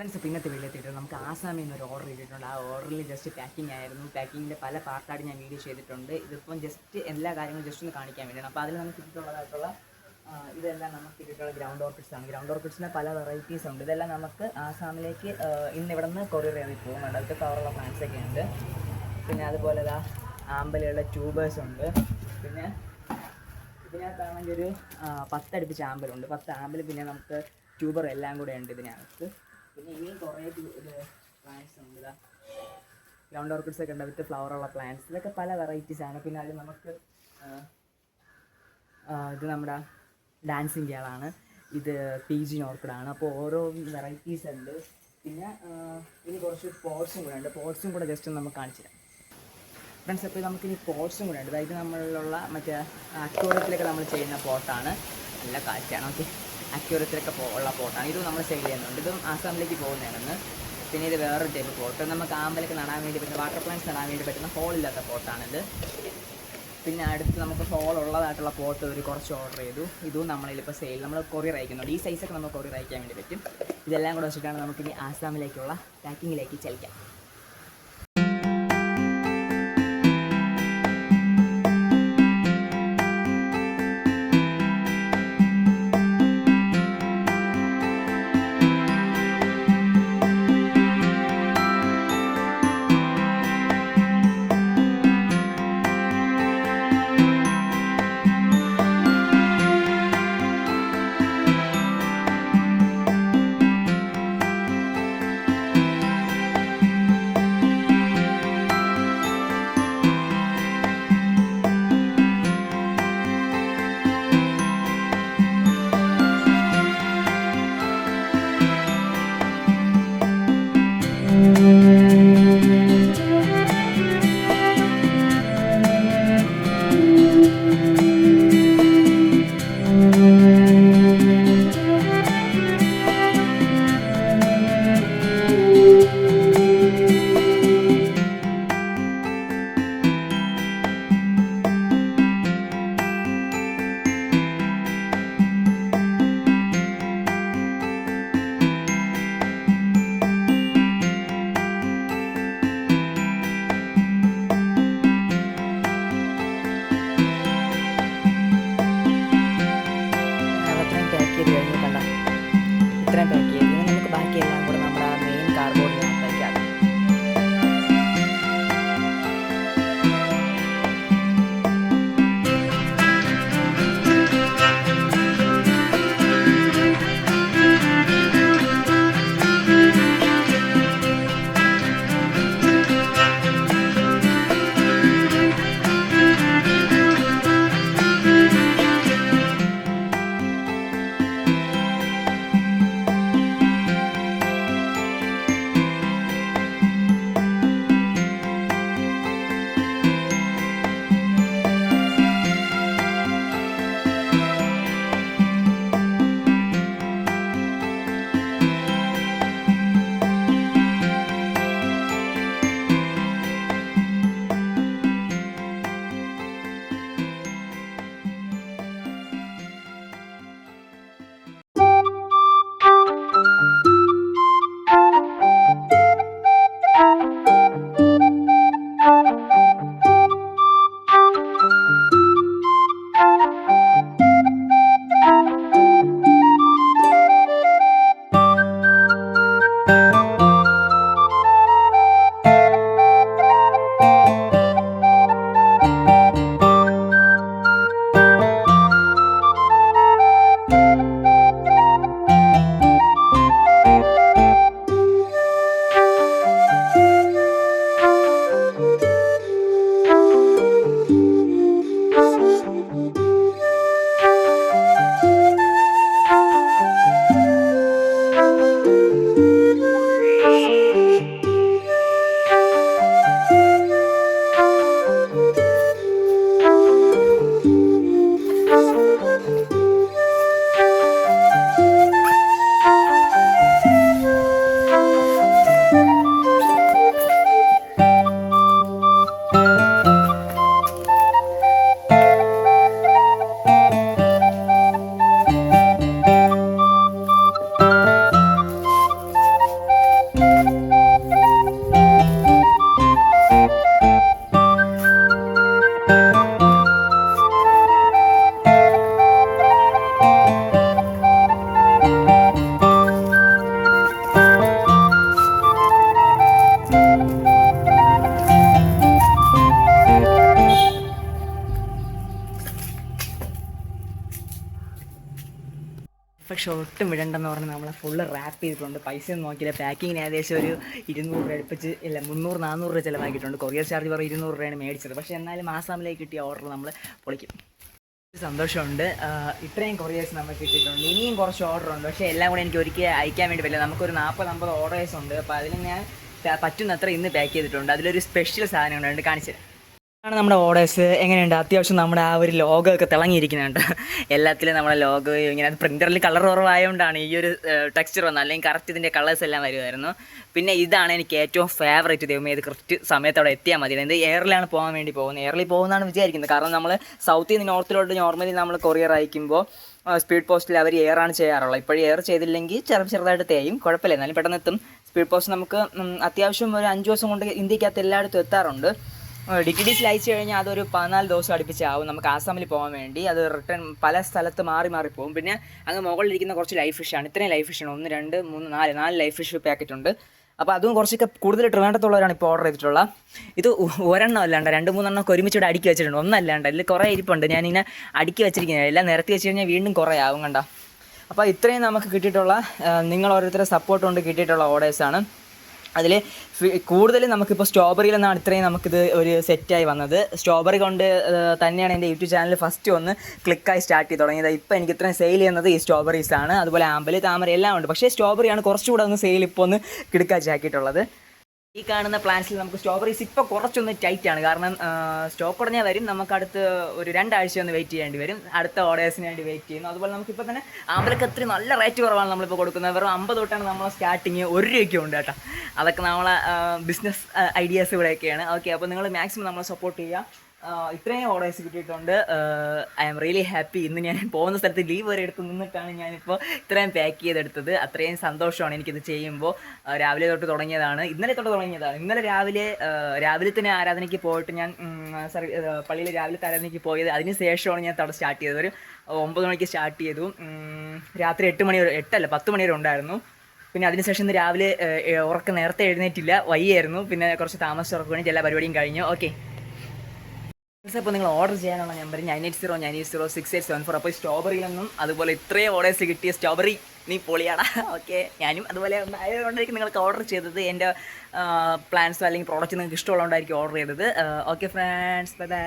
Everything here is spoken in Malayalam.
ഫ്രണ്ട്സ്, പിന്നത്തെ വീട്ടിലെത്തിയിട്ട് നമുക്ക് ആസാമിൽ നിന്ന് ഒരു ഓർഡർ ചെയ്തിട്ടുണ്ട്. ആ ഓർഡറിൽ ജസ്റ്റ് പാക്കിംഗ് ആയിരുന്നു. പാക്കിങ്ങിൻ്റെ പല പാർട്ടായിട്ട് ഞാൻ വീഡിയോ ചെയ്തിട്ടുണ്ട്. ഇതിപ്പം ജസ്റ്റ് എല്ലാ കാര്യങ്ങളും ജസ്റ്റ് ഒന്ന് കാണിക്കാൻ വേണ്ടിയാണ്. അപ്പോൾ അതിൽ നമുക്ക് ഇട്ടിട്ടുള്ളതായിട്ടുള്ള ഇതെല്ലാം നമുക്ക് ഇട്ടിട്ടുള്ള ഗ്രൗണ്ട് ഓർക്കിഡ്സ് ആണ്. ഗ്രൗണ്ട് ഓർക്കിഡ്സിന് പല വെറൈറ്റീസ് ഉണ്ട്. ഇതെല്ലാം നമുക്ക് ആസാമിലേക്ക് ഇന്ന് ഇവിടെ നിന്ന് കൊറിയർ ചെയ്ത് പോകും. അടുത്ത കവറുള്ള പ്ലാന്റ്സ് ഒക്കെ ഉണ്ട്. പിന്നെ അതുപോലെ ആമ്പലുള്ള ട്യൂബേഴ്സ് ഉണ്ട്. പിന്നെ ഇതിനകത്താണെങ്കിൽ ഒരു 10 അടുപ്പിച്ച് ആമ്പലുണ്ട്. 10 ആമ്പൽ, പിന്നെ നമുക്ക് ട്യൂബർ എല്ലാം കൂടെ ഉണ്ട് ഇതിനകത്ത്. പിന്നെ ഇനിയും കുറേ പ്ലാന്റ്സ് ഉണ്ട്. ഗ്രൗണ്ട് ഓർക്കിഡ്സ് ഒക്കെ ഉണ്ട്, വിത്ത് ഫ്ലവറുള്ള പ്ലാന്റ്സ്. ഇതൊക്കെ പല വെറൈറ്റീസാണ്. പിന്നെ അതിൽ നമുക്ക് ഇത് നമ്മുടെ ഡാൻസിങ് ഗേളാണ്. ഇത് പീജിൻ ഓർക്കിഡാണ്. അപ്പോൾ ഓരോ വെറൈറ്റീസ് ഉണ്ട്. പിന്നെ ഇനി കുറച്ച് പോട്ട്സും കൂടെ ഉണ്ട്. പോട്ട്സും കൂടെ ജസ്റ്റ് നമുക്ക് കാണിച്ചു തരാം ഫ്രണ്ട്സ്. അപ്പോൾ നമുക്കിനി പോട്ട്സും കൂടെ ഉണ്ട്. അതായത് നമ്മളിലുള്ള മറ്റേ അക്വേറിയത്തിലൊക്കെ നമ്മൾ ചെയ്യുന്ന പോട്ടാണ്. നല്ല കാറ്റാണ്. ഓക്കെ, അക്വേറിയത്തിലൊക്കെ ഉള്ള പോട്ടാണ്. ഇതും നമ്മൾ സെയിൽ ചെയ്യുന്നുണ്ട്. ഇതും ആസാമിലേക്ക് പോകുന്നതാണെന്ന്. പിന്നെ ഇത് വേറൊരു ടൈപ്പ് പോട്ട്. നമുക്ക് ആമ്പലൊക്കെ നടാൻ വേണ്ടി പറ്റുന്ന, വാട്ടർ പ്ലാന്റ്സ് നടാൻ വേണ്ടി പറ്റുന്ന ഹോളില്ലാത്ത പോട്ടാണിത്. പിന്നെ അടുത്ത് നമുക്ക് ഹോൾ ഉള്ളതായിട്ടുള്ള പോട്ട് ഒരു കുറച്ച് ഓർഡർ ചെയ്തു. ഇതും നമ്മളിപ്പോൾ സെയിൽ, നമ്മൾ കൊറിയർ അയക്കുന്നുണ്ട്. ഈ സൈസൊക്കെ നമുക്ക് കൊറിയർ അയക്കാൻ വേണ്ടി പറ്റും. ഇതെല്ലാം കൂടെ വെച്ചിട്ടാണ് നമുക്കിനി ആസാമിലേക്കുള്ള പാക്കിങ്ങിലേക്ക് ചലിക്കാം. പക്ഷെ ഒട്ടും വിടണ്ടെന്ന് പറഞ്ഞ് നമ്മളെ ഫുള്ള് റാപ്പ് ചെയ്തിട്ടുണ്ട്. പൈസ ഒന്നും നോക്കിയില്ല. പാക്കിങ്ങിന് ഏകദേശം ഒരു 200 രൂപ അടുപ്പിച്ച് ഇല്ല 300-400 രൂപ ചിലവാക്കിയിട്ടുണ്ട്. കൊറിയർ ചാർജ് പറയും 200 രൂപയാണ് മേടിച്ചത്. പക്ഷേ എന്നാലും ആസാമിലേക്ക് കിട്ടിയ ഓർഡർ നമ്മൾ പൊളിക്കും. സന്തോഷമുണ്ട്. ഇത്രയും കൊറിയേഴ്സ് നമുക്ക് കിട്ടിയിട്ടുണ്ട്. ഇനിയും കുറച്ച് ഓർഡർ ഉണ്ട്. പക്ഷേ എല്ലാം കൂടെ എനിക്ക് ഒരിക്കൽ അയക്കാൻ വേണ്ടി പറ്റില്ല. നമുക്കൊരു 40-50 ഓർഡേഴ്സ് ഉണ്ട്. അപ്പോൾ അതിൽ ഞാൻ പറ്റുന്നത്ര ഇന്ന് പാക്ക് ചെയ്തിട്ടുണ്ട്. അതിലൊരു സ്പെഷ്യൽ സാധനം ഉണ്ട്, കാണിച്ചു ആണ് നമ്മുടെ ഓർഡേഴ്സ്. എങ്ങനെയുണ്ട്? അത്യാവശ്യം നമ്മുടെ ആ ഒരു ലോഗോ ഒക്കെ തിളങ്ങിയിരിക്കുന്നുണ്ട്. എല്ലാത്തിലും നമ്മുടെ ലോഗോ ഇങ്ങനെ അത് പ്രിൻ്ററിൽ കളർ കുറവായതുകൊണ്ടാണ് ഈ ഒരു ടെക്സ്ചർ വന്നത്. അല്ലെങ്കിൽ കറക്റ്റ് ഇതിൻ്റെ കളേഴ്സ് എല്ലാം വരുമായിരുന്നു. പിന്നെ ഇതാണ് എനിക്ക് ഏറ്റവും ഫേവറേറ്റ്. ദൈവമേ, ഇത് കറക്റ്റ് സമയത്തോടെ എത്തിയാൽ മതി. ഇത് എയറിലാണ് പോകാൻ വേണ്ടി പോകുന്നത്. എയറിൽ പോകുന്നതാണ് വിചാരിക്കുന്നത്. കാരണം നമ്മൾ സൗത്തിൽ നിന്ന് നോർത്തിലോട്ട് നോർമലി നമ്മൾ കൊറിയർ അയക്കുമ്പോൾ സ്പീഡ് പോസ്റ്റിൽ അവർ എയറാണ് ചെയ്യാറുള്ളത്. ഇപ്പോഴും എയർ ചെയ്തില്ലെങ്കിൽ ചെറുതായിട്ട് തേയും, കുഴപ്പമില്ല, എന്നാലും പെട്ടെന്ന് എത്തും. സ്പീഡ് പോസ്റ്റ് നമുക്ക് അത്യാവശ്യം ഒരു 5 ദിവസം കൊണ്ട് ഇന്ത്യക്കകത്ത് എല്ലായിടത്തും എത്താറുണ്ട്. DTDCയിൽ അയച്ചു കഴിഞ്ഞാൽ അതൊരു 14 ദിവസം അടുപ്പിച്ചാവും നമുക്ക് ആസാമിൽ പോകാൻ വേണ്ടി. അത് റിട്ടേൺ പല സ്ഥലത്ത് മാറി പോകും. പിന്നെ അങ്ങ് മുകളിലിരിക്കുന്ന കുറച്ച് ലൈഫ് ഫിഷാണ്. ഇത്രയും ലൈഫ് ഫിഷാണ്. 1 2 3 4 ലൈഫ് ഫിഷ് പാക്കറ്റ് ഉണ്ട്. അപ്പോൾ അതും കുറച്ചൊക്കെ കൂടുതൽ ട്രിവാൻഡ്രത്തുള്ളവരാണ് ഇപ്പോൾ ഓർഡർ ചെയ്തിട്ടുള്ളത്. ഇത് ഒരെണ്ണം അല്ലാണ്ട് 2-3 എണ്ണമൊക്കെ ഒരുമിച്ചിട്ട് അടുക്കി വെച്ചിട്ടുണ്ട്. ഒന്നല്ലാണ്ട് ഇതിൽ കുറേ ഇരിപ്പുണ്ട്. ഞാനിങ്ങനെ അടുക്കി വെച്ചിരിക്കുന്നത്. എല്ലാം നിരത്തി വെച്ച് കഴിഞ്ഞാൽ വീണ്ടും കുറേ ആവും കണ്ട. അപ്പോൾ ഇത്രയും നമുക്ക് കിട്ടിയിട്ടുള്ള നിങ്ങൾ ഓരോരുത്തരുടെ സപ്പോർട്ട് കൊണ്ട് കിട്ടിയിട്ടുള്ള ഓർഡേഴ്സാണ്. അതിൽ കൂടുതൽ നമുക്കിപ്പോൾ സ്ട്രോബെറിയിൽ നിന്നാണ് ഇത്രയും നമുക്കിത് ഒരു സെറ്റായി വന്നത്. സ്ട്രോബെറി കൊണ്ട് തന്നെയാണ് എൻ്റെ യൂട്യൂബ് ചാനൽ ഫസ്റ്റ് ഒന്ന് ക്ലിക്കായി സ്റ്റാർട്ട് ചെയ്ത് തുടങ്ങിയത്. ഇപ്പോൾ എനിക്ക് ഇത്രയും സെയിൽ ചെയ്യുന്നത് ഈ സ്ട്രോബെറീസാണ്. അതുപോലെ ആമ്പല്, താമര എല്ലാം ഉണ്ട്. പക്ഷേ സ്ട്രോബെറിയാണ് കുറച്ചുകൂടെ ഒന്ന് സെയിൽ ഇപ്പോൾ ഒന്ന് കിടക്കാച്ചാക്കിയിട്ടുള്ളത്. ഈ കാണുന്ന പ്ലാന്റ്സിൽ നമുക്ക് സ്ട്രോബെറീസ് ഇപ്പോൾ കുറച്ചൊന്ന് ടൈറ്റാണ്. കാരണം സ്റ്റോക്ക് ഉടനെ വരും. നമുക്ക് അടുത്ത് ഒരു 2 ആഴ്ച ഒന്ന് വെയിറ്റ് ചെയ്യേണ്ടി വരും. അടുത്ത ഓർഡേഴ്സിന് വേണ്ടി വെയിറ്റ് ചെയ്യുന്നു. അതുപോലെ നമുക്കിപ്പോൾ തന്നെ ആമ്പലൊക്കെ അത്രയും നല്ല റേറ്റ് കുറവാണ് നമ്മളിപ്പോൾ കൊടുക്കുന്നത്. വെറും 50 തൊട്ടാണ് നമ്മൾ സ്റ്റാർട്ടിങ്. 1 രൂപയ്ക്ക് ഉണ്ട് കേട്ടോ. അതൊക്കെ നമ്മളെ ബിസിനസ് ഐഡിയാസ് ഇവിടെയൊക്കെയാണ്. ഓക്കെ, അപ്പോൾ നിങ്ങൾ മാക്സിമം നമ്മളെ സപ്പോർട്ട് ചെയ്യുക. ഇത്രയും ഓർഡേഴ്സ് കിട്ടിയിട്ടുണ്ട്. I am really happy. ഇന്ന് ഞാൻ പോകുന്ന സ്ഥലത്ത് ലീവ് വരെ എടുത്ത് നിന്നിട്ടാണ് ഞാനിപ്പോൾ ഇത്രയും പാക്ക് ചെയ്തെടുത്തത്. അത്രയും സന്തോഷമാണ് എനിക്കിത് ചെയ്യുമ്പോൾ. രാവിലെ തൊട്ട് തുടങ്ങിയതാണ്. ഇന്നലെ തൊട്ട് തുടങ്ങിയതാണ്. ഇന്നലെ രാവിലെ തന്നെ ആരാധനയ്ക്ക് പോയിട്ട് ഞാൻ പള്ളിയിൽ രാവിലത്തെ ആരാധനയ്ക്ക് പോയത്. അതിന് ശേഷമാണ് ഞാൻ അവിടെ സ്റ്റാർട്ട് ചെയ്തത്. ഒരു 9 മണിക്ക് സ്റ്റാർട്ട് ചെയ്തു. രാത്രി 8 മണി വരെ 10 മണി വരെ ഉണ്ടായിരുന്നു. പിന്നെ അതിനുശേഷം ഇന്ന് രാവിലെ ഉറക്കം നേരത്തെ എഴുന്നേറ്റില്ല, വയ്യായിരുന്നു. പിന്നെ കുറച്ച് താമസിച്ച് ഉറക്കുകയും എല്ലാ പരിപാടിയും കഴിഞ്ഞു. ഓക്കെ, അപ്പോൾ നിങ്ങൾ ഓർഡർ ചെയ്യാനുള്ള നമ്പർ 9809806874. അപ്പോൾ സ്ട്രോബെറിയിൽ നിന്നും അതുപോലെ ഇത്രയും ഓർഡേഴ്സ് കിട്ടിയ സ്ട്രോബെറി നീ പൊളിയാടാ. ഓക്കെ, ഞാനും അതുപോലെ ആയതുകൊണ്ടായിരിക്കും നിങ്ങൾക്ക് ഓർഡർ ചെയ്തത്. എൻ്റെ പ്ലാൻസോ അല്ലെങ്കിൽ പ്രോഡക്റ്റ് നിങ്ങൾക്ക് ഇഷ്ടമുള്ളതുകൊണ്ടായിരിക്കും ഓർഡർ ചെയ്തത്. Okay friends, bye bye.